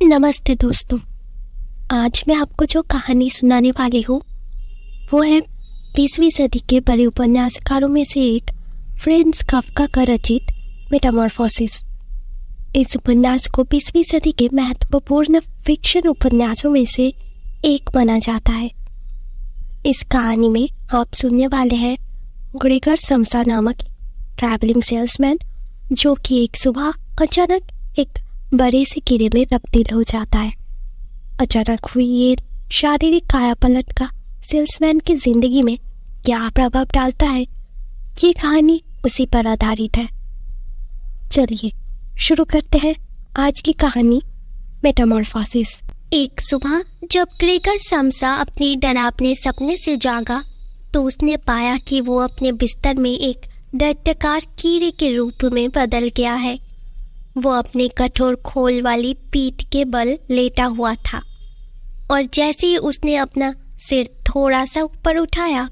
नमस्ते दोस्तों। आज मैं आपको जो कहानी सुनाने वाली हूँ वो है 20वीं सदी के बड़े उपन्यासकारों में से एक फ्रांज काफ्का का रचित मेटामॉर्फोसिस। इस उपन्यास को 20वीं सदी के महत्वपूर्ण फिक्शन उपन्यासों में से एक माना जाता है। इस कहानी में आप सुनने वाले हैं ग्रेगर समसा नामक ट्रैवलिंग सेल्समैन जो कि एक सुबह अचानक एक बड़े से कीड़े में तब्दील हो जाता है। अचानक हुई ये शारीरिक कायापलट का सेल्समैन की जिंदगी में क्या प्रभाव डालता है, ये कहानी उसी पर आधारित है। चलिए शुरू करते हैं आज की कहानी मेटामॉर्फोसिस। एक सुबह जब ग्रेगर समसा अपनी डरावने सपने से जागा तो उसने पाया कि वो अपने बिस्तर में एक दैत्यकार कीड़े के रूप में बदल गया है। वो अपने कठोर खोल वाली पीठ के बल लेटा हुआ था और जैसे ही उसने अपना सिर थोड़ा सा ऊपर उठाया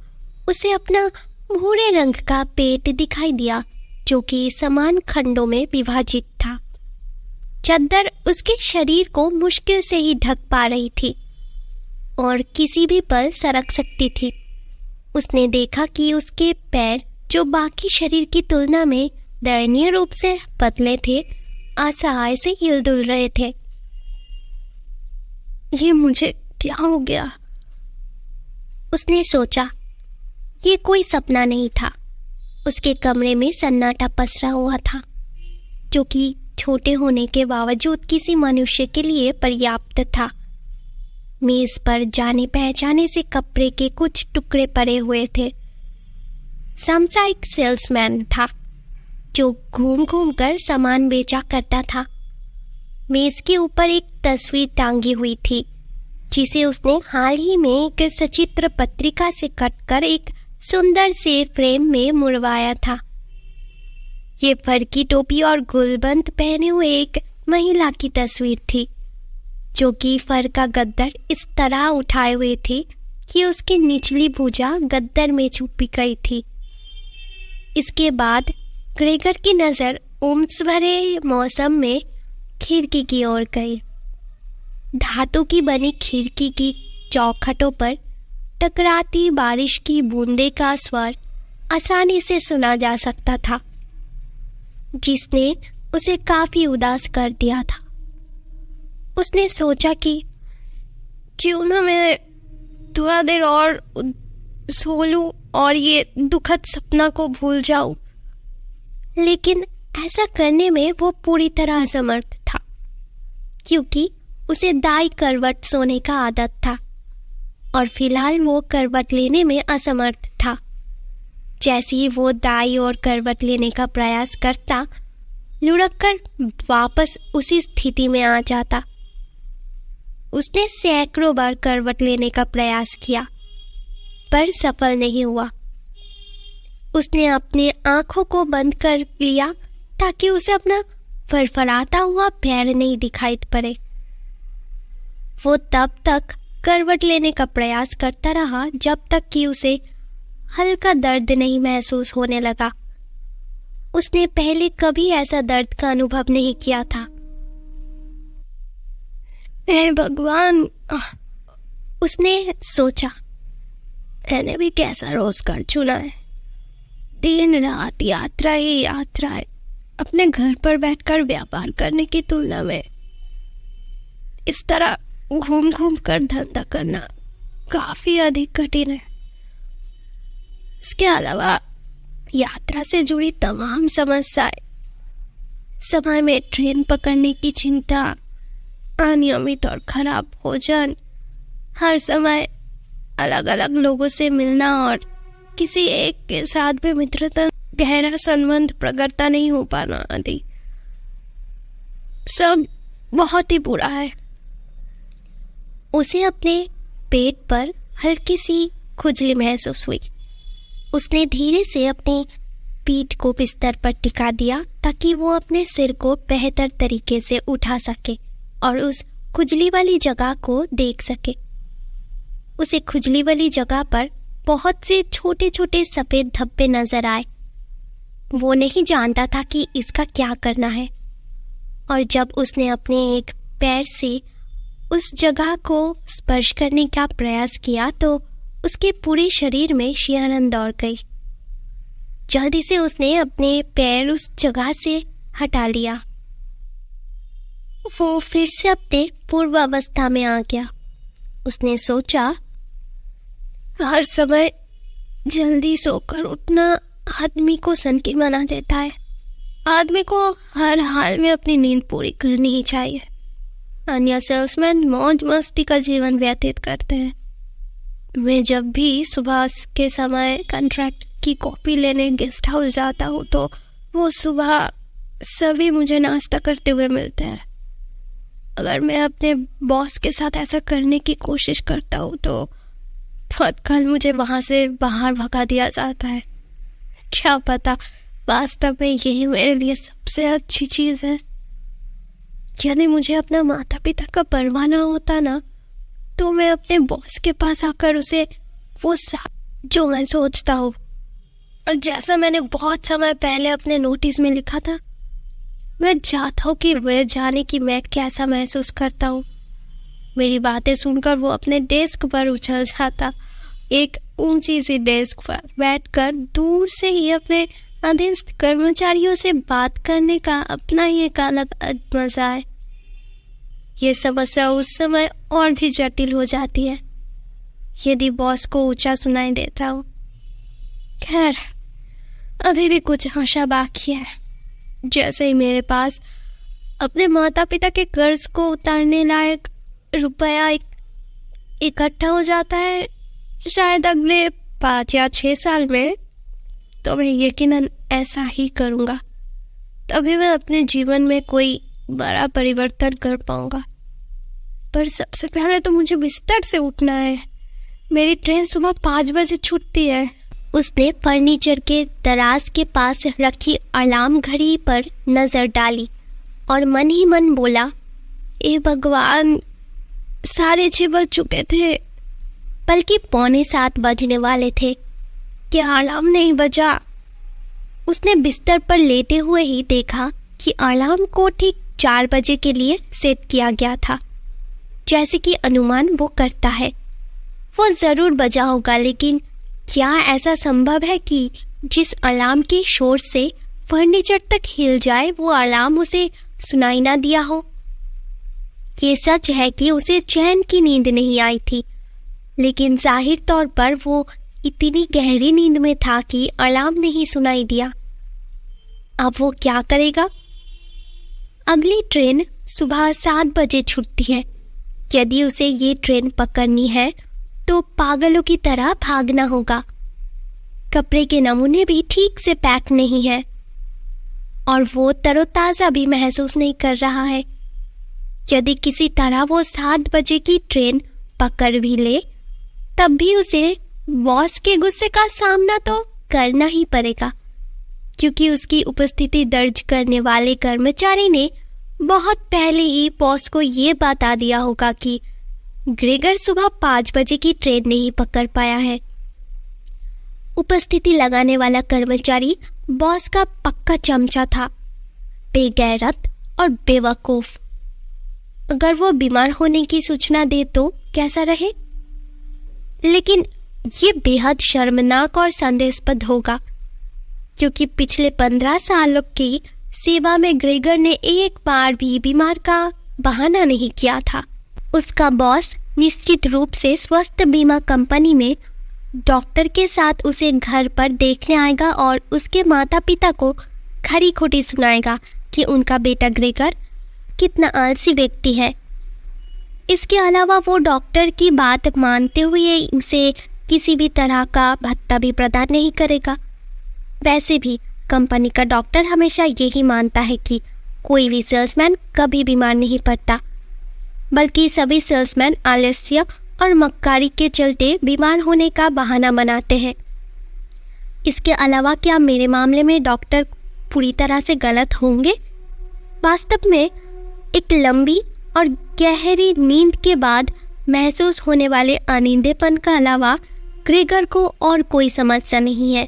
उसे अपना भूरे रंग का पेट दिखाई दिया जो कि समान खंडों में विभाजित था। चादर उसके शरीर को मुश्किल से ही ढक पा रही थी और किसी भी पल सरक सकती थी। उसने देखा कि उसके पैर जो बाकी शरीर की तुलना में दयनीय रूप से पतले थे असहाय से हिल-डुल रहे थे। ये मुझे क्या हो गया? उसने सोचा। ये कोई सपना नहीं था। उसके कमरे में सन्नाटा पसरा हुआ था जो कि छोटे होने के बावजूद किसी मनुष्य के लिए पर्याप्त था। मेज पर जाने पहचाने से कपड़े के कुछ टुकड़े पड़े हुए थे। समसा एक सेल्समैन था जो घूम घूम कर सामान बेचा करता था। मेज के ऊपर एक तस्वीर टांगी हुई थी जिसे उसने हाल ही में एक सचित्र पत्रिका से कटकर एक सुंदर से फ्रेम में मुड़वाया था। ये फर की टोपी और गुलबंद पहने हुए एक महिला की तस्वीर थी जो कि फर का गद्दर इस तरह उठाए हुए थी कि उसकी निचली भुजा गद्दर में छुपी गई थी। इसके बाद ग्रेगर की नजर उमस भरे मौसम में खिड़की की ओर गई। धातु की बनी खिड़की की चौखटों पर टकराती बारिश की बूंदे का स्वर आसानी से सुना जा सकता था जिसने उसे काफी उदास कर दिया था। उसने सोचा कि क्यों ना मैं थोड़ा देर और सो लूं और ये दुखद सपना को भूल जाऊं, लेकिन ऐसा करने में वो पूरी तरह असमर्थ था क्योंकि उसे दाई करवट सोने का आदत था और फिलहाल वो करवट लेने में असमर्थ था। जैसे ही वो दाई और करवट लेने का प्रयास करता लुढ़क कर वापस उसी स्थिति में आ जाता। उसने सैकड़ों बार करवट लेने का प्रयास किया पर सफल नहीं हुआ। उसने अपनी आंखों को बंद कर लिया ताकि उसे अपना फरफराता हुआ पैर नहीं दिखाई पड़े। वो तब तक करवट लेने का प्रयास करता रहा जब तक कि उसे हल्का दर्द नहीं महसूस होने लगा। उसने पहले कभी ऐसा दर्द का अनुभव नहीं किया था। हे भगवान, उसने सोचा, मैंने भी कैसा रोजगार चुना है। दिन रात यात्रा ही यात्रा है। अपने घर पर बैठकर व्यापार करने की तुलना में इस तरह घूम घूम कर धंधा करना काफी अधिक कठिन है। इसके अलावा यात्रा से जुड़ी तमाम समस्याएं, समय में ट्रेन पकड़ने की चिंता, अनियमित और खराब भोजन, हर समय अलग अलग लोगों से मिलना और किसी एक के साथ भी मित्रता गहरा संबंध प्रगटता नहीं हो पाना आदि सब बहुत ही बुरा है। उसे अपने पेट पर हल्की सी खुजली महसूस हुई। उसने धीरे से अपनी पीठ को बिस्तर पर टिका दिया ताकि वो अपने सिर को बेहतर तरीके से उठा सके और उस खुजली वाली जगह को देख सके। उसे खुजली वाली जगह पर बहुत से छोटे छोटे सफेद धब्बे नजर आए। वो नहीं जानता था कि इसका क्या करना है और जब उसने अपने एक पैर से उस जगह को स्पर्श करने का प्रयास किया तो उसके पूरे शरीर में शिहरन दौड़ गई। जल्दी से उसने अपने पैर उस जगह से हटा लिया। वो फिर से अपने पूर्व अवस्था में आ गया। उसने सोचा, हर समय जल्दी सोकर उठना आदमी को सनकी बना देता है। आदमी को हर हाल में अपनी नींद पूरी करनी ही चाहिए। अन्य सेल्समैन मौज मस्ती का जीवन व्यतीत करते हैं। मैं जब भी सुबह के समय कॉन्ट्रैक्ट की कॉपी लेने गेस्ट हाउस जाता हूँ तो वो सुबह सभी मुझे नाश्ता करते हुए मिलते हैं। अगर मैं अपने बॉस के साथ ऐसा करने की कोशिश करता हूँ तो तत्काल मुझे वहाँ से बाहर भगा दिया जाता है। क्या पता वास्तव में यही मेरे लिए सबसे अच्छी चीज़ है। यदि मुझे अपना माता पिता का परवाह ना होता ना तो मैं अपने बॉस के पास आकर उसे वो सब जो मैं सोचता हूँ और जैसा मैंने बहुत समय पहले अपने नोटिस में लिखा था, मैं चाहता हूँ कि वह जाने कि मैं कैसा महसूस करता हूँ। मेरी बातें सुनकर वो अपने डेस्क पर उछल जाता। एक ऊंची सी डेस्क पर बैठकर दूर से ही अपने अधीनस्थ कर्मचारियों से बात करने का अपना ही एक अलग मजा है। ये समस्या उस समय और भी जटिल हो जाती है यदि बॉस को ऊंचा सुनाई देता हो। खैर, अभी भी कुछ आशा बाकी है। जैसे ही मेरे पास अपने माता पिता के कर्ज को उतारने लायक रुपया इकट्ठा हो जाता है, शायद अगले 5 या 6 साल में, तो मैं यकीनन ऐसा ही करूँगा। तभी मैं अपने जीवन में कोई बड़ा परिवर्तन कर पाऊँगा। पर सबसे पहले तो मुझे बिस्तर से उठना है। मेरी ट्रेन सुबह 5 बजे छूटती है। उसने फर्नीचर के दराज के पास रखी अलार्म घड़ी पर नजर डाली और मन ही मन बोला, ए भगवान, 6:30 बज चुके थे, बल्कि 6:45 बजने वाले थे। क्या अलार्म नहीं बजा? उसने बिस्तर पर लेटे हुए ही देखा कि अलार्म को ठीक 4 बजे के लिए सेट किया गया था, जैसे कि अनुमान वो करता है। वो जरूर बजा होगा, लेकिन क्या ऐसा संभव है कि जिस अलार्म के शोर से फर्नीचर तक हिल जाए वो अलार्म उसे सुनाई ना दिया हो? ये सच है कि उसे चैन की नींद नहीं आई थी, लेकिन जाहिर तौर पर वो इतनी गहरी नींद में था कि अलार्म नहीं सुनाई दिया। अब वो क्या करेगा? अगली ट्रेन सुबह 7 बजे छूटती है। यदि उसे ये ट्रेन पकड़नी है तो पागलों की तरह भागना होगा। कपड़े के नमूने भी ठीक से पैक नहीं है और वो तरोताज़ा भी महसूस नहीं कर रहा है। यदि किसी तरह वो 7 बजे की ट्रेन पकड़ भी ले, तब भी उसे बॉस के गुस्से का सामना तो करना ही पड़ेगा, क्योंकि उसकी उपस्थिति दर्ज करने वाले कर्मचारी ने बहुत पहले ही बॉस को ये बता दिया होगा कि ग्रेगर सुबह 5 बजे की ट्रेन नहीं पकड़ पाया है। उपस्थिति लगाने वाला कर्मचारी बॉस का पक्का चमचा था, बेगैरत और बेवकूफ। अगर वो बीमार होने की सूचना दे तो कैसा रहे? लेकिन ये बेहद शर्मनाक और संदेहास्पद होगा, क्योंकि पिछले 15 सालों की सेवा में ग्रेगर ने एक बार भी बीमार का बहाना नहीं किया था। उसका बॉस निश्चित रूप से स्वास्थ्य बीमा कंपनी में डॉक्टर के साथ उसे घर पर देखने आएगा और उसके माता पिता को खरी खोटी सुनाएगा कि उनका बेटा ग्रेगर कितना आलसी व्यक्ति है। इसके अलावा वो डॉक्टर की बात मानते हुए उसे किसी भी तरह का भत्ता भी प्रदान नहीं करेगा। वैसे भी कंपनी का डॉक्टर हमेशा यही मानता है कि कोई भी सेल्समैन कभी बीमार नहीं पड़ता, बल्कि सभी सेल्समैन आलस्य और मक्कारी के चलते बीमार होने का बहाना बनाते हैं। इसके अलावा क्या मेरे मामले में डॉक्टर पूरी तरह से गलत होंगे? वास्तव में एक लंबी और गहरी नींद के बाद महसूस होने वाले अनिंदेपन का अलावा ग्रेगर को और कोई समस्या नहीं है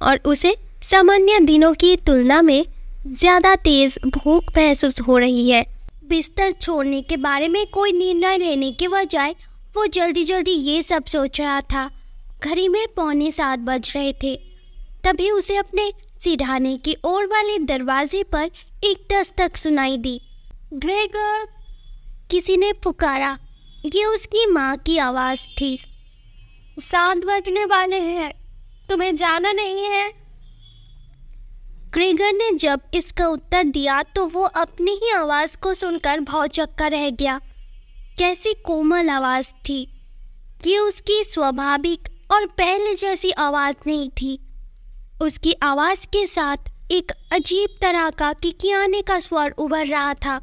और उसे सामान्य दिनों की तुलना में ज़्यादा तेज़ भूख महसूस हो रही है। बिस्तर छोड़ने के बारे में कोई निर्णय लेने के बजाय वो जल्दी जल्दी ये सब सोच रहा था। घड़ी में 6:45 बज रहे थे। तभी उसे अपने सिरहाने की ओर वाले दरवाजे पर एक दस्तक सुनाई दी। ग्रेगर, किसी ने पुकारा। ये उसकी माँ की आवाज़ थी। 7 बजने वाले हैं, तुम्हें जाना नहीं है? ग्रेगर ने जब इसका उत्तर दिया तो वो अपनी ही आवाज़ को सुनकर भौचक्का रह गया। कैसी कोमल आवाज़ थी। ये उसकी स्वाभाविक और पहले जैसी आवाज़ नहीं थी। उसकी आवाज़ के साथ एक अजीब तरह का किकियाने का स्वर उभर रहा था।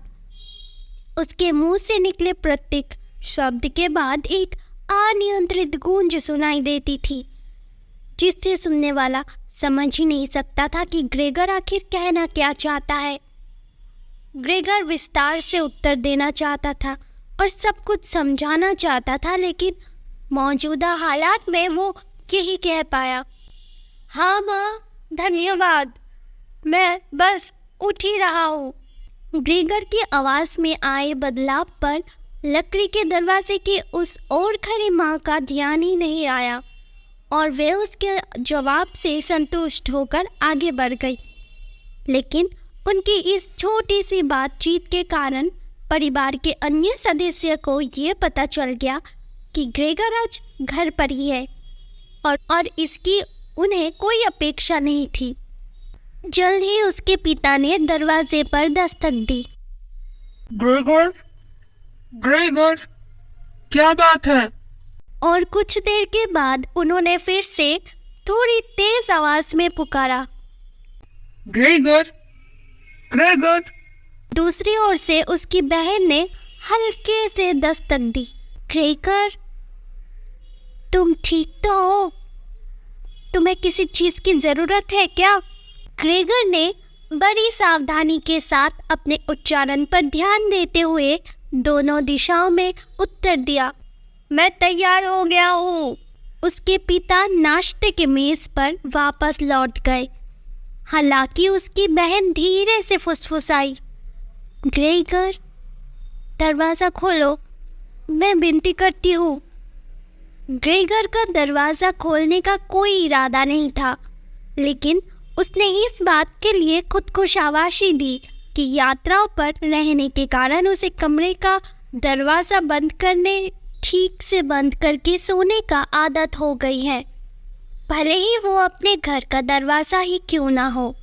उसके मुंह से निकले प्रत्येक शब्द के बाद एक अनियंत्रित गूंज सुनाई देती थी, जिससे सुनने वाला समझ ही नहीं सकता था कि ग्रेगर आखिर कहना क्या चाहता है। ग्रेगर विस्तार से उत्तर देना चाहता था और सब कुछ समझाना चाहता था, लेकिन मौजूदा हालात में वो यही कह पाया, हाँ माँ, धन्यवाद, मैं बस उठ ही रहा हूँ। ग्रेगर की आवाज़ में आए बदलाव पर लकड़ी के दरवाजे के उस ओर खड़ी माँ का ध्यान ही नहीं आया और वे उसके जवाब से संतुष्ट होकर आगे बढ़ गई। लेकिन उनकी इस छोटी सी बातचीत के कारण परिवार के अन्य सदस्य को ये पता चल गया कि ग्रेगर आज घर पर ही है और इसकी उन्हें कोई अपेक्षा नहीं थी। जल्द ही उसके पिता ने दरवाजे पर दस्तक दी। ग्रेगर, ग्रेगर, क्या बात है? और कुछ देर के बाद उन्होंने फिर से थोड़ी तेज आवाज में पुकारा, ग्रेगर, ग्रेगर। दूसरी ओर से उसकी बहन ने हल्के से दस्तक दी। ग्रेगर, तुम ठीक तो हो? तुम्हें किसी चीज की जरूरत है क्या? ग्रेगर ने बड़ी सावधानी के साथ अपने उच्चारण पर ध्यान देते हुए दोनों दिशाओं में उत्तर दिया, मैं तैयार हो गया हूँ। उसके पिता नाश्ते के मेज पर वापस लौट गए। हालांकि उसकी बहन धीरे से फुसफुसाई, ग्रेगर, दरवाज़ा खोलो, मैं विनती करती हूँ। ग्रेगर का दरवाज़ा खोलने का कोई इरादा नहीं था, लेकिन उसने इस बात के लिए खुद को शाबाशी दी कि यात्राओं पर रहने के कारण उसे कमरे का दरवाज़ा ठीक से बंद करके सोने का आदत हो गई है, भले ही वो अपने घर का दरवाज़ा ही क्यों ना हो।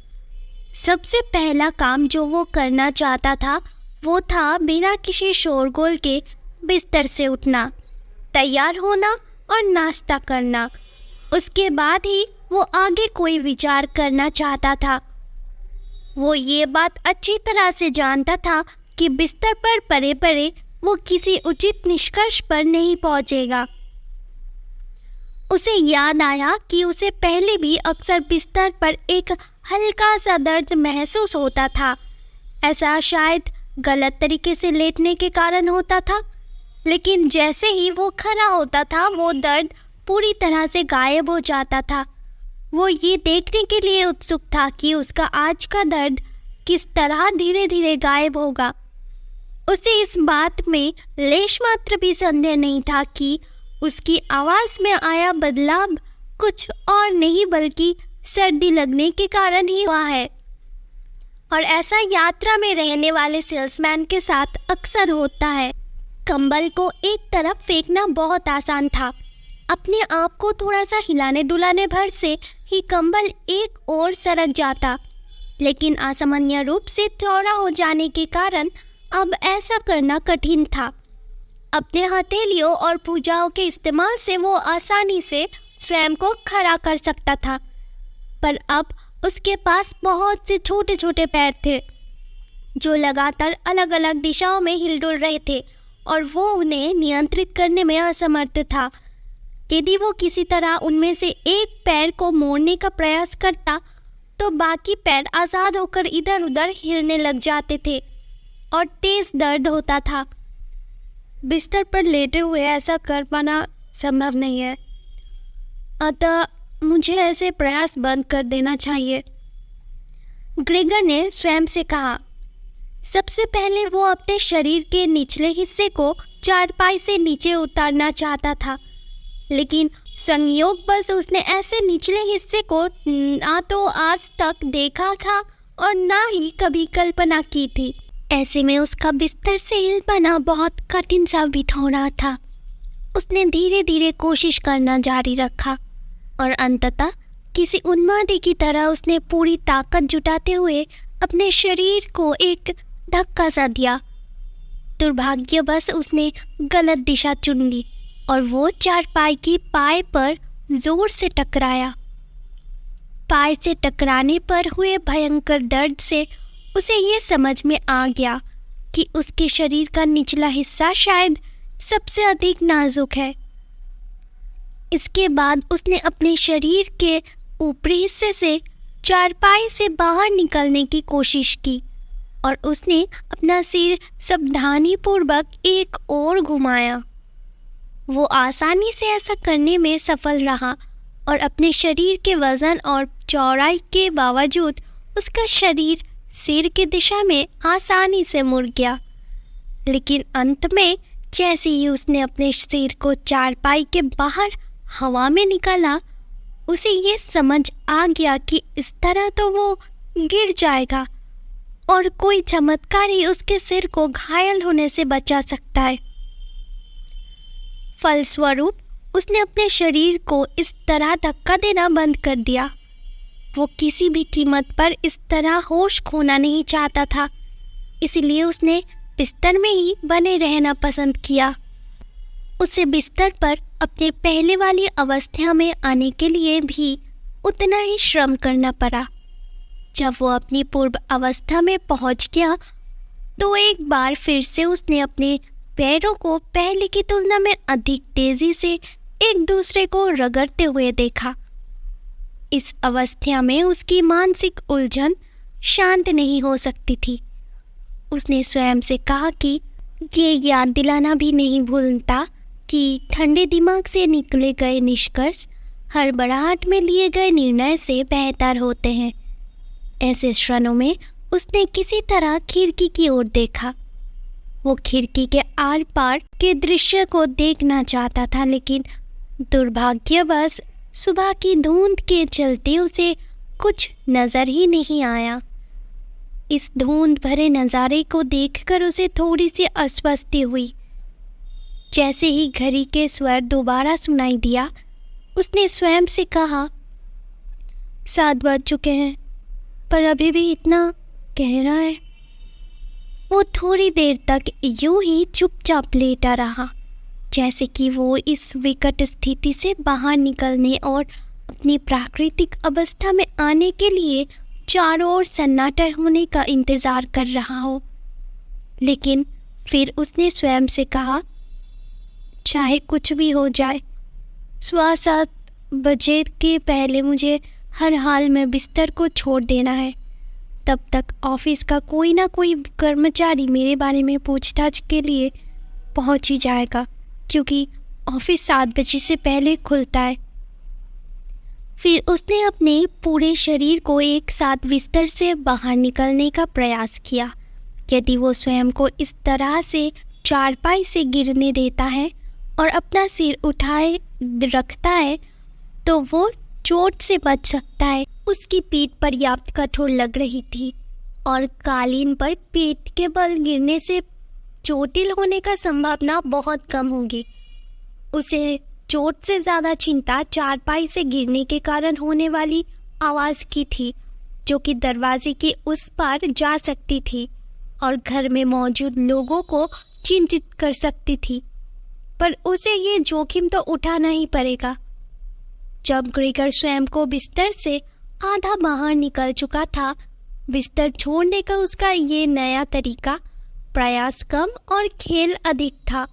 सबसे पहला काम जो वो करना चाहता था वो था बिना किसी शोरगुल के बिस्तर से उठना, तैयार होना और नाश्ता करना। उसके बाद ही वो आगे कोई विचार करना चाहता था। वो ये बात अच्छी तरह से जानता था कि बिस्तर पर पड़े पड़े वो किसी उचित निष्कर्ष पर नहीं पहुंचेगा। उसे याद आया कि उसे पहले भी अक्सर बिस्तर पर एक हल्का सा दर्द महसूस होता था। ऐसा शायद गलत तरीके से लेटने के कारण होता था, लेकिन जैसे ही वो खड़ा होता था वो दर्द पूरी तरह से गायब हो जाता था। वो ये देखने के लिए उत्सुक था कि उसका आज का दर्द किस तरह धीरे धीरे गायब होगा। उसे इस बात में लेश मात्र भी संदेह नहीं था कि उसकी आवाज़ में आया बदलाव कुछ और नहीं बल्कि सर्दी लगने के कारण ही हुआ है। और ऐसा यात्रा में रहने वाले सेल्समैन के साथ अक्सर होता है। कंबल को एक तरफ फेंकना बहुत आसान था। अपने आप को थोड़ा सा हिलाने डुलाने भर से ही कंबल एक ओर सरक जाता, लेकिन असामान्य रूप से चौड़ा हो जाने के कारण अब ऐसा करना कठिन था। अपने हथेलियों और भुजाओं के इस्तेमाल से वो आसानी से स्वयं को खड़ा कर सकता था, पर अब उसके पास बहुत से छोटे छोटे पैर थे जो लगातार अलग अलग दिशाओं में हिलडुल रहे थे और वो उन्हें नियंत्रित करने में असमर्थ था। यदि वो किसी तरह उनमें से एक पैर को मोड़ने का प्रयास करता तो बाकी पैर आज़ाद होकर इधर उधर हिलने लग जाते थे और तेज दर्द होता था। बिस्तर पर लेटे हुए ऐसा कर पाना संभव नहीं है, अतः मुझे ऐसे प्रयास बंद कर देना चाहिए, ग्रेगर ने स्वयं से कहा। सबसे पहले वो अपने शरीर के निचले हिस्से को चारपाई से नीचे उतारना चाहता था, लेकिन संयोगवश उसने ऐसे निचले हिस्से को ना तो आज तक देखा था और ना ही कभी कल्पना की थी। ऐसे में उसका बिस्तर से हिल पाना बहुत कठिन साबित हो रहा था। उसने धीरे धीरे कोशिश करना जारी रखा और अंततः किसी उन्मादी की तरह उसने पूरी ताकत जुटाते हुए अपने शरीर को एक धक्का सा दिया। दुर्भाग्यवश उसने गलत दिशा चुन ली और वो चारपाई की पाय पर जोर से टकराया। पाय से टकराने पर हुए भयंकर दर्द से उसे ये समझ में आ गया कि उसके शरीर का निचला हिस्सा शायद सबसे अधिक नाजुक है। इसके बाद उसने अपने शरीर के ऊपरी हिस्से से चारपाई से बाहर निकलने की कोशिश की और उसने अपना सिर सावधानीपूर्वक एक ओर घुमाया। वो आसानी से ऐसा करने में सफल रहा और अपने शरीर के वजन और चौड़ाई के बावजूद उसका शरीर सिर की दिशा में आसानी से मुड़ गया। लेकिन अंत में जैसे ही उसने अपने सिर को चारपाई के बाहर हवा में निकाला, उसे ये समझ आ गया कि इस तरह तो वो गिर जाएगा और कोई चमत्कार ही उसके सिर को घायल होने से बचा सकता है। फलस्वरूप उसने अपने शरीर को इस तरह धक्का देना बंद कर दिया। वो किसी भी कीमत पर इस तरह होश खोना नहीं चाहता था, इसलिए उसने बिस्तर में ही बने रहना पसंद किया। उसे बिस्तर पर अपने पहले वाली अवस्था में आने के लिए भी उतना ही श्रम करना पड़ा। जब वो अपनी पूर्व अवस्था में पहुंच गया तो एक बार फिर से उसने अपने पैरों को पहले की तुलना में अधिक तेजी से एक दूसरे को रगड़ते हुए देखा। इस अवस्था में उसकी मानसिक उलझन शांत नहीं हो सकती थी। उसने स्वयं से कहा कि ये याद दिलाना भी नहीं भूलता कि ठंडे दिमाग से निकले गए निष्कर्ष हड़बड़ाहट में लिए गए निर्णय से बेहतर होते हैं। ऐसे क्षणों में उसने किसी तरह खिड़की की ओर देखा। वो खिड़की के आर पार के दृश्य को देखना चाहता था, लेकिन दुर्भाग्यवश सुबह की धुंध के चलते उसे कुछ नजर ही नहीं आया। इस धुंध भरे नज़ारे को देखकर उसे थोड़ी सी अस्वस्थी हुई। जैसे ही घड़ी के स्वर दोबारा सुनाई दिया, उसने स्वयं से कहा, 7 बज चुके हैं, पर अभी भी इतना गहरा है। वो थोड़ी देर तक यूं ही चुपचाप लेटा रहा, जैसे कि वो इस विकट स्थिति से बाहर निकलने और अपनी प्राकृतिक अवस्था में आने के लिए चारों ओर सन्नाटा होने का इंतज़ार कर रहा हो। लेकिन फिर उसने स्वयं से कहा, चाहे कुछ भी हो जाए, 7:15 बजे के पहले मुझे हर हाल में बिस्तर को छोड़ देना है। तब तक ऑफिस का कोई ना कोई कर्मचारी मेरे बारे में पूछताछ के लिए पहुंच ही जाएगा, क्योंकि ऑफिस 7 बजे से पहले खुलता है। फिर उसने अपने पूरे शरीर को एक साथ बिस्तर से बाहर निकलने का प्रयास किया। यदि वो स्वयं को इस तरह से चारपाई से गिरने देता है और अपना सिर उठाए रखता है तो वो चोट से बच सकता है। उसकी पीठ पर्याप्त कठोर लग रही थी और कालीन पर पीठ के बल गिरने से चोटिल होने का संभावना बहुत कम होगी। उसे चोट से ज़्यादा चिंता चारपाई से गिरने के कारण होने वाली आवाज़ की थी, जो कि दरवाजे के उस पार जा सकती थी और घर में मौजूद लोगों को चिंतित कर सकती थी। पर उसे ये जोखिम तो उठाना ही पड़ेगा। जब ग्रेगर स्वयं को बिस्तर से आधा बाहर निकल चुका था, बिस्तर छोड़ने का उसका ये नया तरीका प्रयास कम और खेल अधिक था।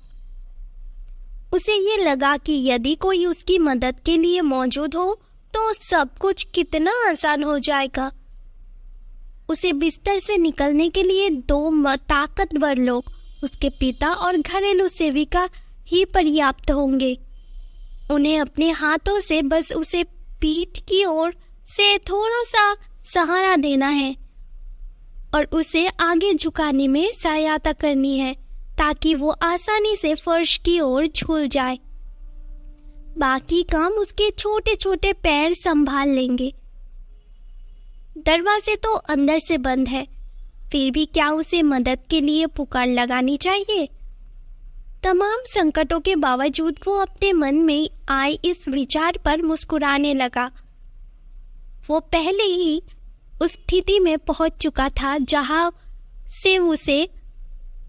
उसे ये लगा कि यदि कोई उसकी मदद के लिए मौजूद हो तो सब कुछ कितना आसान हो जाएगा। उसे बिस्तर से निकलने के लिए 2 ताकतवर लोग, उसके पिता और घरेलू सेविका ही पर्याप्त होंगे। उन्हें अपने हाथों से बस उसे पीठ की ओर से थोड़ा सा सहारा देना है। और उसे आगे झुकाने में सहायता करनी है ताकि वो आसानी से फर्श की ओर झूल जाए। बाकी काम उसके छोटे छोटे पैर संभाल लेंगे। दरवाजे तो अंदर से बंद है, फिर भी क्या उसे मदद के लिए पुकार लगानी चाहिए? तमाम संकटों के बावजूद वो अपने मन में आए इस विचार पर मुस्कुराने लगा। वो पहले ही उस स्थिति में पहुंच चुका था जहां से उसे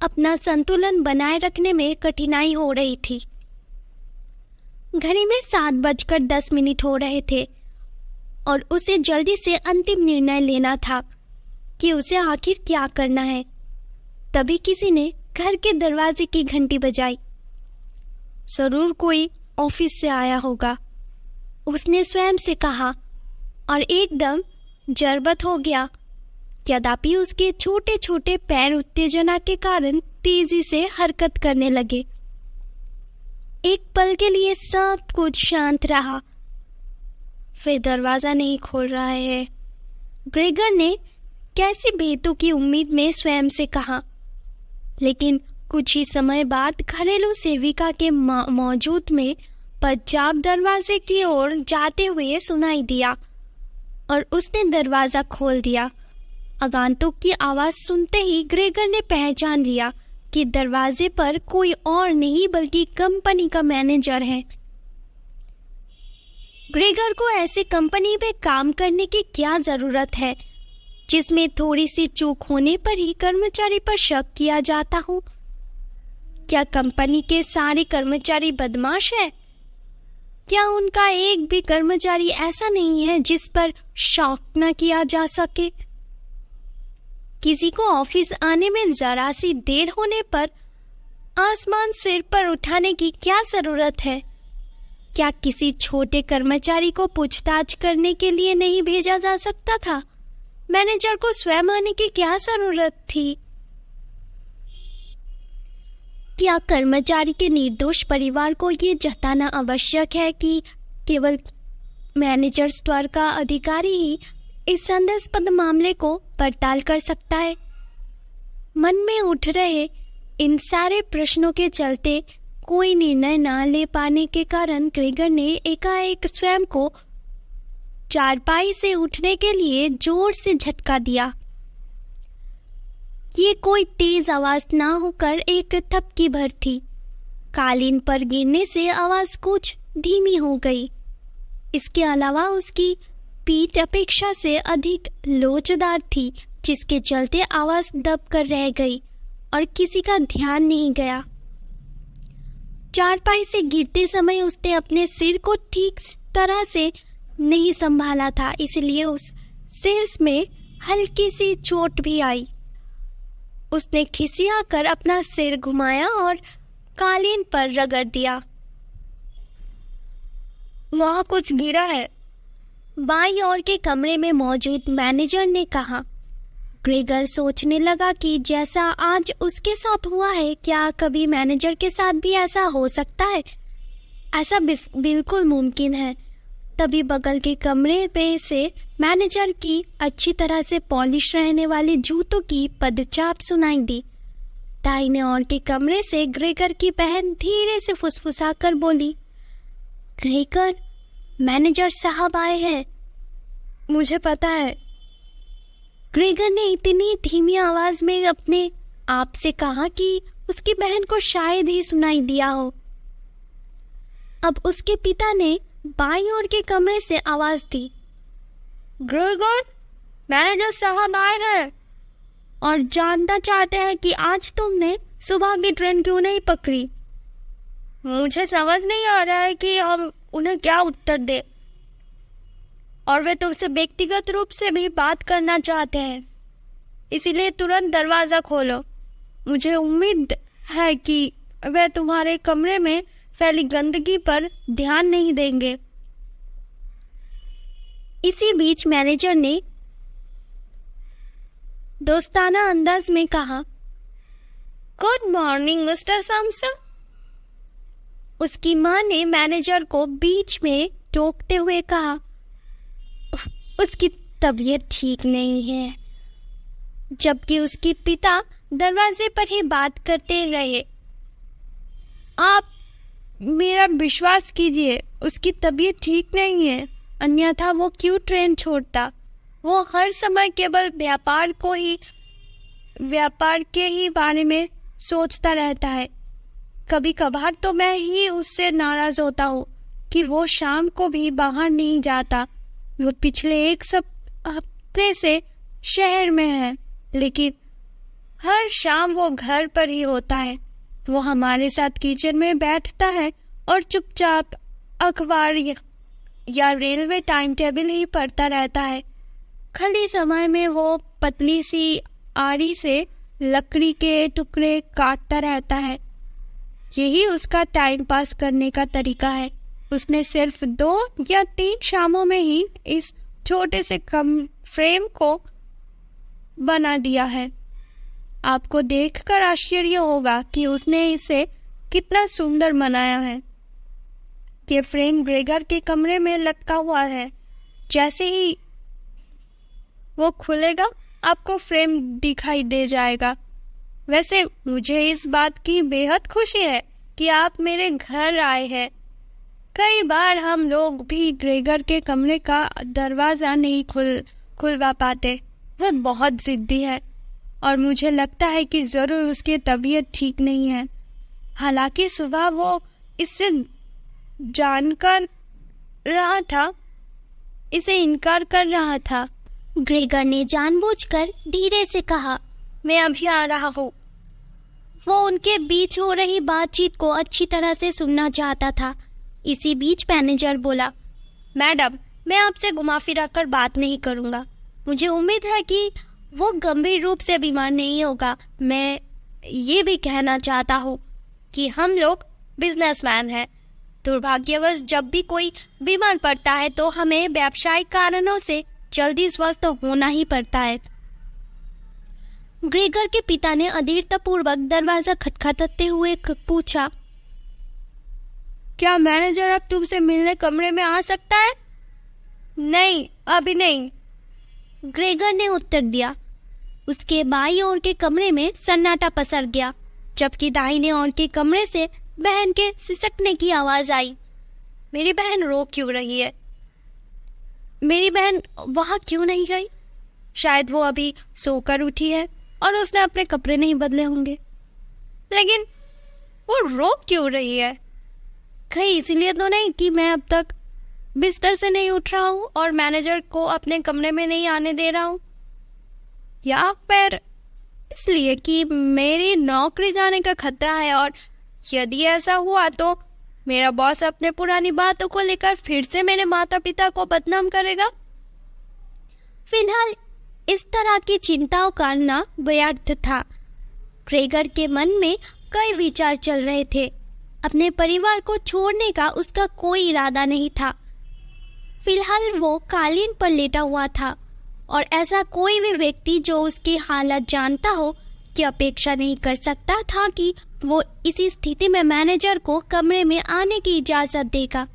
अपना संतुलन बनाए रखने में कठिनाई हो रही थी। घड़ी में 7:10 हो रहे थे और उसे जल्दी से अंतिम निर्णय लेना था कि उसे आखिर क्या करना है। तभी किसी ने घर के दरवाजे की घंटी बजाई। जरूर कोई ऑफिस से आया होगा, उसने स्वयं से कहा और एकदम जरबत हो गया। यद्यपि उसके छोटे छोटे पैर उत्तेजना के कारण तेजी से हरकत करने लगे। एक पल के लिए सब कुछ शांत रहा। फिर दरवाजा नहीं खोल रहा है, ग्रेगर ने कैसी बेतुकी उम्मीद में स्वयं से कहा। लेकिन कुछ ही समय बाद घरेलू सेविका के मौजूद में पंजाब दरवाजे की ओर जाते हुए सुनाई दिया और उसने दरवाजा खोल दिया। आगंतुक की आवाज सुनते ही ग्रेगर ने पहचान लिया कि दरवाजे पर कोई और नहीं बल्कि कंपनी का मैनेजर है। ग्रेगर को ऐसे कंपनी में काम करने की क्या जरूरत है जिसमें थोड़ी सी चूक होने पर ही कर्मचारी पर शक किया जाता हो? क्या कंपनी के सारे कर्मचारी बदमाश है? क्या उनका एक भी कर्मचारी ऐसा नहीं है जिस पर शक न किया जा सके? किसी को ऑफिस आने में जरा सी देर होने पर आसमान सिर पर उठाने की क्या जरूरत है? क्या किसी छोटे कर्मचारी को पूछताछ करने के लिए नहीं भेजा जा सकता था? मैनेजर को स्वयं आने की क्या जरूरत थी? क्या कर्मचारी के निर्दोष परिवार को ये जताना आवश्यक है कि केवल मैनेजर स्तर का अधिकारी ही इस संदेहास्पद मामले को पड़ताल कर सकता है? मन में उठ रहे इन सारे प्रश्नों के चलते कोई निर्णय न ले पाने के कारण ग्रेगर ने एकाएक स्वयं को चारपाई से उठने के लिए जोर से झटका दिया। ये कोई तेज आवाज ना होकर एक थपकी भर थी। कालीन पर गिरने से आवाज कुछ धीमी हो गई। इसके अलावा उसकी पीठ अपेक्षा से अधिक लोचदार थी, जिसके चलते आवाज दब कर रह गई और किसी का ध्यान नहीं गया। चारपाई से गिरते समय उसने अपने सिर को ठीक तरह से नहीं संभाला था, इसलिए उस सिर में हल्की सी चोट भी आई। उसने खिसिया कर अपना सिर घुमाया और कालीन पर रगड़ दिया। वहां कुछ गिरा है, बाईं ओर के कमरे में मौजूद मैनेजर ने कहा। ग्रेगर सोचने लगा कि जैसा आज उसके साथ हुआ है, क्या कभी मैनेजर के साथ भी ऐसा हो सकता है? ऐसा बिल्कुल मुमकिन है। तभी बगल के कमरे में से मैनेजर की अच्छी तरह से पॉलिश रहने वाले जूतों की पदचाप सुनाई दी। दाहिने ओर के कमरे से ग्रेगर की बहन धीरे से फुसफुसाकर बोली, ग्रेगर, मैनेजर साहब आए हैं। मुझे पता है, ग्रेगर ने इतनी धीमी आवाज में अपने आप से कहा कि उसकी बहन को शायद ही सुनाई दिया हो। अब उसके पिता ने बाईं ओर के कमरे से आवाज दी, ग्रेगर, मैनेजर साहब आए हैं और जानना चाहते हैं कि आज तुमने सुबह की ट्रेन क्यों नहीं पकड़ी। मुझे समझ नहीं आ रहा है कि हम उन्हें क्या उत्तर दें, और वे तुमसे व्यक्तिगत रूप से भी बात करना चाहते हैं, इसीलिए तुरंत दरवाज़ा खोलो। मुझे उम्मीद है कि वे तुम्हारे कमरे में फैली गंदगी पर ध्यान नहीं देंगे। इसी बीच मैनेजर ने दोस्ताना अंदाज में कहा, गुड मॉर्निंग मिस्टर सैमसन। उसकी मां ने मैनेजर को बीच में टोकते हुए कहा, उसकी तबीयत ठीक नहीं है, जबकि उसके पिता दरवाजे पर ही बात करते रहे। आप मेरा विश्वास कीजिए, उसकी तबीयत ठीक नहीं है, अन्यथा वो क्यों ट्रेन छोड़ता। वो हर समय केवल व्यापार के ही बारे में सोचता रहता है। कभी कभार तो मैं ही उससे नाराज होता हूँ कि वो शाम को भी बाहर नहीं जाता। वो पिछले एक हफ्ते से शहर में है, लेकिन हर शाम वो घर पर ही होता है। वो हमारे साथ किचन में बैठता है और चुपचाप अखबार या रेलवे टाइम टेबल ही पढ़ता रहता है। खाली समय में वो पतली सी आरी से लकड़ी के टुकड़े काटता रहता है। यही उसका टाइम पास करने का तरीका है। उसने सिर्फ 2 या 3 शामों में ही इस छोटे से कम फ्रेम को बना दिया है। आपको देखकर आश्चर्य होगा कि उसने इसे कितना सुंदर बनाया है। ये फ्रेम ग्रेगर के कमरे में लटका हुआ है। जैसे ही वो खुलेगा आपको फ्रेम दिखाई दे जाएगा। वैसे मुझे इस बात की बेहद खुशी है कि आप मेरे घर आए हैं। कई बार हम लोग भी ग्रेगर के कमरे का दरवाज़ा नहीं खुलवा पाते। वह बहुत जिद्दी है और मुझे लगता है कि ज़रूर उसकी तबीयत ठीक नहीं है। हालांकि सुबह वो इससे इनकार कर रहा था। ग्रेगर ने जानबूझकर धीरे से कहा, मैं अभी आ रहा हूँ। वो उनके बीच हो रही बातचीत को अच्छी तरह से सुनना चाहता था। इसी बीच मैनेजर बोला, मैडम, मैं आपसे घुमा फिरा कर बात नहीं करूँगा। मुझे उम्मीद है कि वो गंभीर रूप से बीमार नहीं होगा। मैं ये भी कहना चाहता हूँ कि हम लोग बिजनेसमैन हैं। दुर्भाग्यवश जब भी कोई बीमार पड़ता है तो हमें व्यावसायिक कारणों से जल्दी स्वस्थ होना ही पड़ता है। ग्रेगर के पिता ने अधीरतापूर्वक दरवाजा खटखटाते हुए पूछा, क्या मैनेजर अब तुमसे मिलने कमरे में आ सकता है? नहीं, अभी नहीं, ग्रेगर ने उत्तर दिया। उसके बाईं ओर के कमरे में सन्नाटा पसर गया, जबकि दाहिने ओर के कमरे से बहन के सिसकने की आवाज आई। मेरी बहन रो क्यों रही है? मेरी बहन वहां क्यों नहीं गई? शायद वो अभी सोकर उठी है और उसने अपने कपड़े नहीं बदले होंगे। लेकिन वो रो क्यों रही है? कहीं इसलिए तो नहीं कि मैं अब तक बिस्तर से नहीं उठ रहा हूँ और मैनेजर को अपने कमरे में नहीं आने दे रहा हूँ, या फिर इसलिए कि मेरी नौकरी जाने का खतरा है और यदि ऐसा हुआ तो मेरा बॉस अपने पुरानी बातों को लेकर फिर से मेरे माता पिता को बदनाम करेगा। फिलहाल इस तरह की चिंताओं करना व्यर्थ था। ग्रेगर के मन में कई विचार चल रहे थे। अपने परिवार को छोड़ने का उसका कोई इरादा नहीं था। फिलहाल वो कालीन पर लेटा हुआ था और ऐसा कोई भी व्यक्ति जो उसकी हालत जानता हो की अपेक्षा नहीं कर सकता था कि वो इसी स्थिति में मैनेजर को कमरे में आने की इजाजत देगा।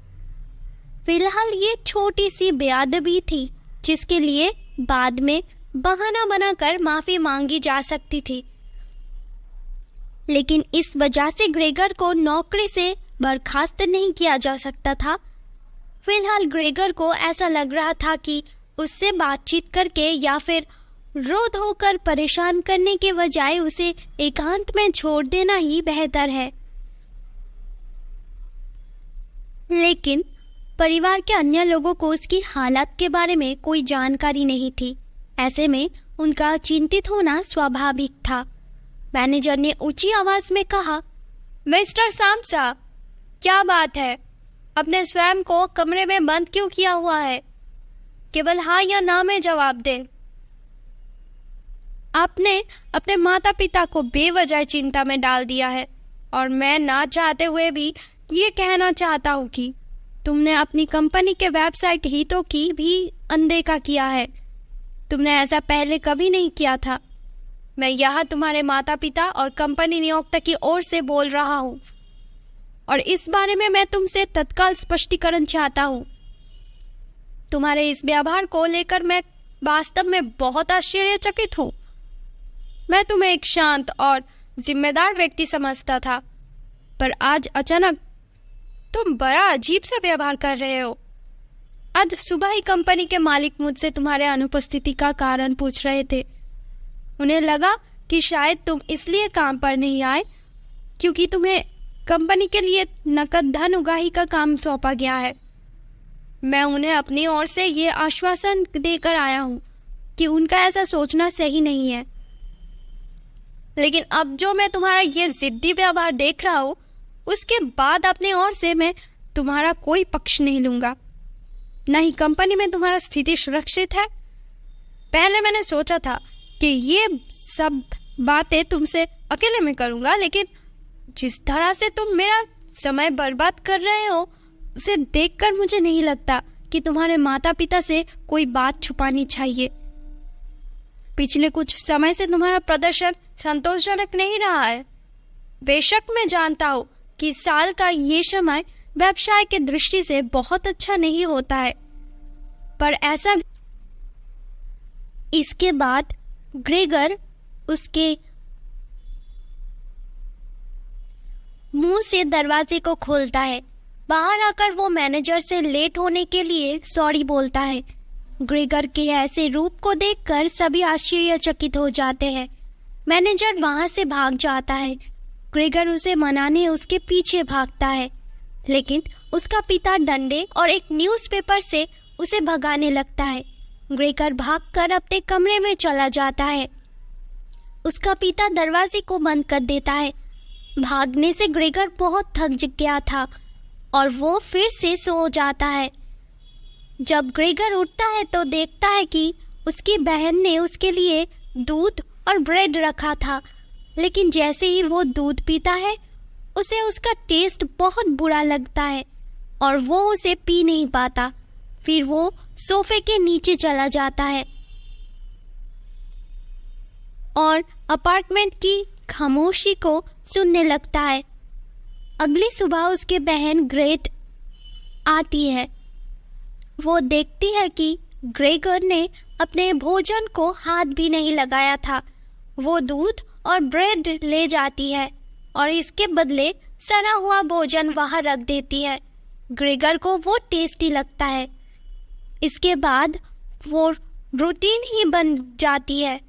फिलहाल ये छोटी सी बेअदबी थी जिसके लिए बाद में बहाना बनाकर माफी मांगी जा सकती थी, लेकिन इस वजह से ग्रेगर को नौकरी से बर्खास्त नहीं किया जा सकता था। फिलहाल ग्रेगर को ऐसा लग रहा था कि उससे बातचीत करके या फिर रोध होकर परेशान करने के बजाय उसे एकांत में छोड़ देना ही बेहतर है। लेकिन परिवार के अन्य लोगों को उसकी हालत के बारे में कोई जानकारी नहीं थी। ऐसे में उनका चिंतित होना स्वाभाविक था। मैनेजर ने ऊंची आवाज में कहा, मिस्टर सामसा, क्या बात है? अपने स्वयं को कमरे में बंद क्यों किया हुआ है? केवल हाँ या ना में जवाब दें। आपने अपने माता पिता को बेवजह चिंता में डाल दिया है और मैं ना चाहते हुए भी ये कहना चाहता हूँ कि तुमने अपनी कंपनी के वेबसाइट हितों की भी अनदेखा किया है। तुमने ऐसा पहले कभी नहीं किया था। मैं यहाँ तुम्हारे माता पिता और कंपनी नियोक्ता की ओर से बोल रहा हूँ और इस बारे में मैं तुमसे तत्काल स्पष्टीकरण चाहता हूँ। तुम्हारे इस व्यवहार को लेकर मैं वास्तव में बहुत आश्चर्यचकित हूँ। मैं तुम्हें एक शांत और जिम्मेदार व्यक्ति समझता था, पर आज अचानक तुम बड़ा अजीब सा व्यवहार कर रहे हो। आज सुबह ही कंपनी के मालिक मुझसे तुम्हारे अनुपस्थिति का कारण पूछ रहे थे। उन्हें लगा कि शायद तुम इसलिए काम पर नहीं आए क्योंकि तुम्हें कंपनी के लिए नकद धन उगाही का काम सौंपा गया है। मैं उन्हें अपनी ओर से ये आश्वासन देकर आया हूँ कि उनका ऐसा सोचना सही नहीं है, लेकिन अब जो मैं तुम्हारा ये जिद्दी व्यवहार देख रहा हूँ, उसके बाद अपने ओर से मैं तुम्हारा कोई पक्ष नहीं लूँगा। न ही कंपनी में तुम्हारा स्थिति सुरक्षित है। पहले मैंने सोचा था कि ये सब बातें तुमसे अकेले में करूँगा, लेकिन जिस तरह से तुम मेरा समय बर्बाद कर रहे हो, उसे देखकर मुझे नहीं लगता कि तुम्हारे माता पिता से कोई बात छुपानी चाहिए। पिछले कुछ समय से तुम्हारा प्रदर्शन संतोषजनक नहीं रहा है। बेशक मैं जानता हूँ कि साल का ये समय व्यवसाय के दृष्टि से बहुत अच्छा नहीं होता है, पर ऐसा। इसके बाद ग्रेगर उसके मुंह से दरवाजे को खोलता है। बाहर आकर वो मैनेजर से लेट होने के लिए सॉरी बोलता है। ग्रेगर के ऐसे रूप को देखकर सभी आश्चर्यचकित हो जाते हैं। मैनेजर वहां से भाग जाता है। ग्रेगर उसे मनाने उसके पीछे भागता है, लेकिन उसका पिता डंडे और एक न्यूज़पेपर से उसे भगाने लगता है। ग्रेगर भागकर अपने कमरे में चला जाता है। उसका पिता दरवाजे को बंद कर देता है। भागने से ग्रेगर बहुत थक गया था और वो फिर से सो जाता है। जब ग्रेगर उठता है तो देखता है कि उसकी बहन ने उसके लिए दूध और ब्रेड रखा था, लेकिन जैसे ही वो दूध पीता है उसे उसका टेस्ट बहुत बुरा लगता है और वो उसे पी नहीं पाता। फिर वो सोफे के नीचे चला जाता है और अपार्टमेंट की खामोशी को सुनने लगता है। अगली सुबह उसकी बहन ग्रेट आती है। वो देखती है कि ग्रेगर ने अपने भोजन को हाथ भी नहीं लगाया था। वो दूध और ब्रेड ले जाती है और इसके बदले सड़ा हुआ भोजन वहाँ रख देती है। ग्रेगर को वो टेस्टी लगता है। इसके बाद वो रूटीन ही बन जाती है।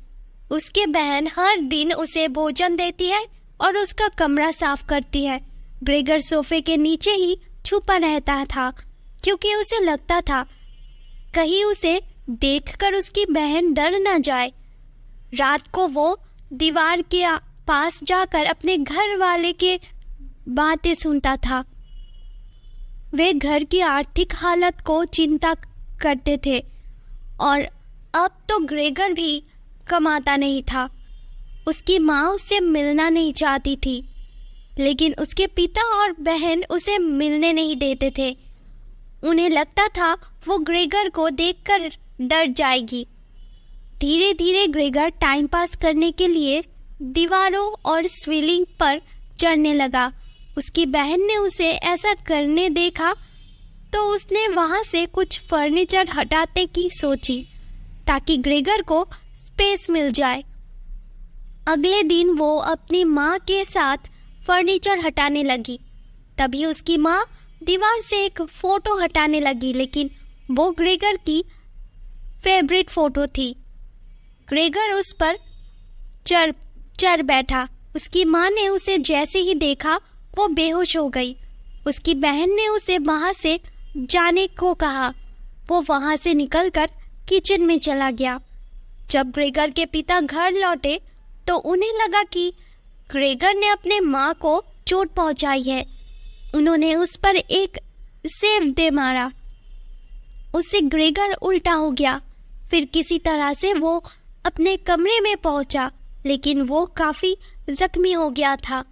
उसके बहन हर दिन उसे भोजन देती है और उसका कमरा साफ करती है। ग्रेगर सोफे के नीचे ही छुपा रहता था क्योंकि उसे लगता था कहीं उसे देखकर उसकी बहन डर न जाए। रात को वो दीवार के पास जाकर अपने घर वाले के बातें सुनता था। वे घर की आर्थिक हालत को चिंता करते थे और अब तो ग्रेगर भी कमाता नहीं था। उसकी माँ उससे मिलना नहीं चाहती थी, लेकिन उसके पिता और बहन उसे मिलने नहीं देते थे। उन्हें लगता था वो ग्रेगर को देखकर डर जाएगी। धीरे धीरे ग्रेगर टाइम पास करने के लिए दीवारों और सीलिंग पर चढ़ने लगा। उसकी बहन ने उसे ऐसा करने देखा तो उसने वहां से कुछ फर्नीचर हटाने की सोची ताकि ग्रेगर को स्पेस मिल जाए। अगले दिन वो अपनी माँ के साथ फर्नीचर हटाने लगी। तभी उसकी माँ दीवार से एक फोटो हटाने लगी, लेकिन वो ग्रेगर की फेवरेट फोटो थी। ग्रेगर उस पर चढ़ बैठा। उसकी माँ ने उसे जैसे ही देखा वो बेहोश हो गई। उसकी बहन ने उसे वहाँ से जाने को कहा। वो वहाँ से निकलकर किचन में चला गया। जब ग्रेगर के पिता घर लौटे तो उन्हें लगा कि ग्रेगर ने अपने माँ को चोट पहुँचाई है। उन्होंने उस पर एक सेब दे मारा। उससे ग्रेगर उल्टा हो गया। फिर किसी तरह से वो अपने कमरे में पहुंचा, लेकिन वो काफ़ी जख्मी हो गया था।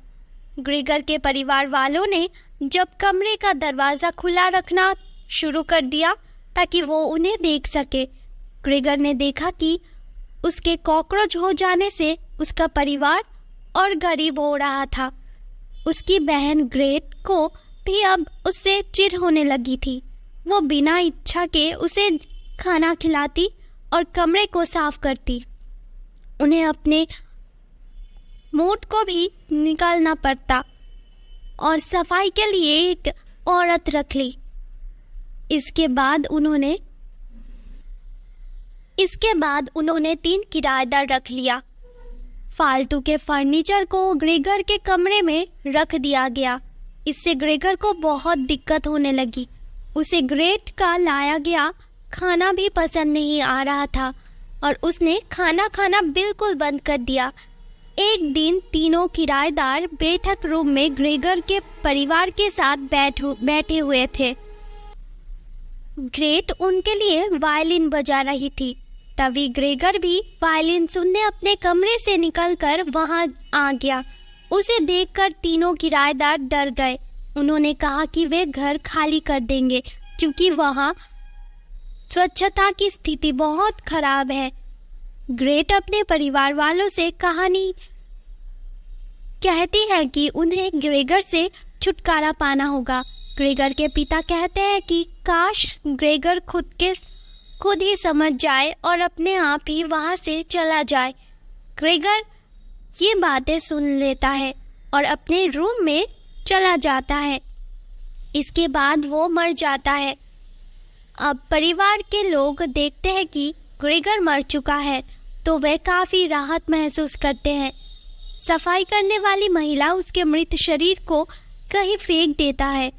ग्रेगर के परिवार वालों ने जब कमरे का दरवाज़ा खुला रखना शुरू कर दिया ताकि वो उन्हें देख सके, ग्रेगर ने देखा कि उसके कॉकरोच हो जाने से उसका परिवार और गरीब हो रहा था। उसकी बहन ग्रेट को भी अब उससे चिढ़ होने लगी थी। वो बिना इच्छा के उसे खाना खिलाती और कमरे को साफ करती। उन्हें अपने मोट को भी निकालना पड़ता और सफाई के लिए एक औरत रख ली। इसके बाद उन्होंने 3 किराएदार रख लिया। फालतू के फर्नीचर को ग्रेगर के कमरे में रख दिया गया। इससे ग्रेगर को बहुत दिक्कत होने लगी। उसे ग्रेट का लाया गया खाना भी पसंद नहीं आ रहा था और उसने खाना खाना बिल्कुल बंद कर दिया। एक दिन तीनों किराएदार बैठक रूम में ग्रेगर के परिवार के साथ बैठे हुए थे। ग्रेट उनके लिए वायलिन बजा रही थी। तभी ग्रेगर भी वायलिन सुनने अपने कमरे से निकलकर वहां आ गया। उसे देखकर तीनों किराएदार डर गए। उन्होंने कहा कि वे घर खाली कर देंगे क्योंकि वहां स्वच्छता की स्थिति बहुत खराब है। ग्रेट अपने परिवार वालों से कहानी कहती है कि उन्हें ग्रेगर से छुटकारा पाना होगा। ग्रेगर के पिता कहते हैं कि काश ग्रेगर खुद ही समझ जाए और अपने आप ही वहां से चला जाए। ग्रेगर ये बातें सुन लेता है और अपने रूम में चला जाता है। इसके बाद वो मर जाता है। अब परिवार के लोग देखते हैं कि ग्रेगर मर चुका है तो वे काफ़ी राहत महसूस करते हैं। सफाई करने वाली महिला उसके मृत शरीर को कहीं फेंक देता है।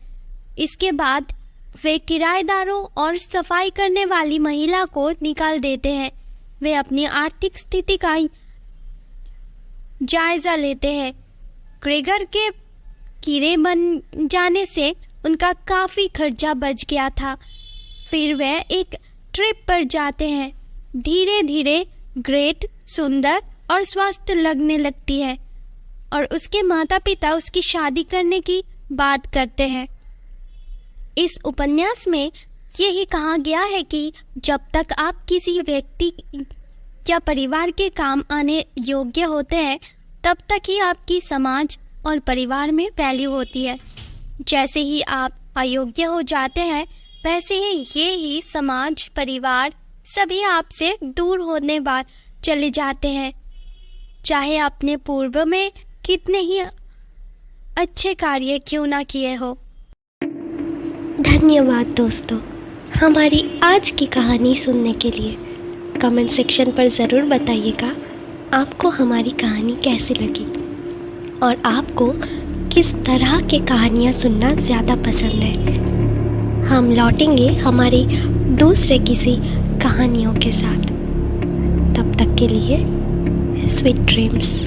इसके बाद वे किराएदारों और सफाई करने वाली महिला को निकाल देते हैं। वे अपनी आर्थिक स्थिति का जायजा लेते हैं। ग्रेगर के कीड़े बन जाने से उनका काफ़ी खर्चा बच गया था। फिर वे एक ट्रिप पर जाते हैं। धीरे धीरे ग्रेट सुंदर और स्वस्थ लगने लगती है और उसके माता पिता उसकी शादी करने की बात करते हैं। इस उपन्यास में यही कहा गया है कि जब तक आप किसी व्यक्ति या परिवार के काम आने योग्य होते हैं तब तक ही आपकी समाज और परिवार में वैल्यू होती है। जैसे ही आप अयोग्य हो जाते हैं वैसे ही समाज परिवार सभी आपसे दूर होने बाद चले जाते हैं, चाहे आपने पूर्व में कितने ही अच्छे कार्य क्यों ना किए हो। धन्यवाद दोस्तों, हमारी आज की कहानी सुनने के लिए। कमेंट सेक्शन पर ज़रूर बताइएगा आपको हमारी कहानी कैसी लगी और आपको किस तरह की कहानियाँ सुनना ज़्यादा पसंद है। हम लौटेंगे हमारी दूसरे किसी कहानियों के साथ। तब तक के लिए स्वीट ड्रीम्स।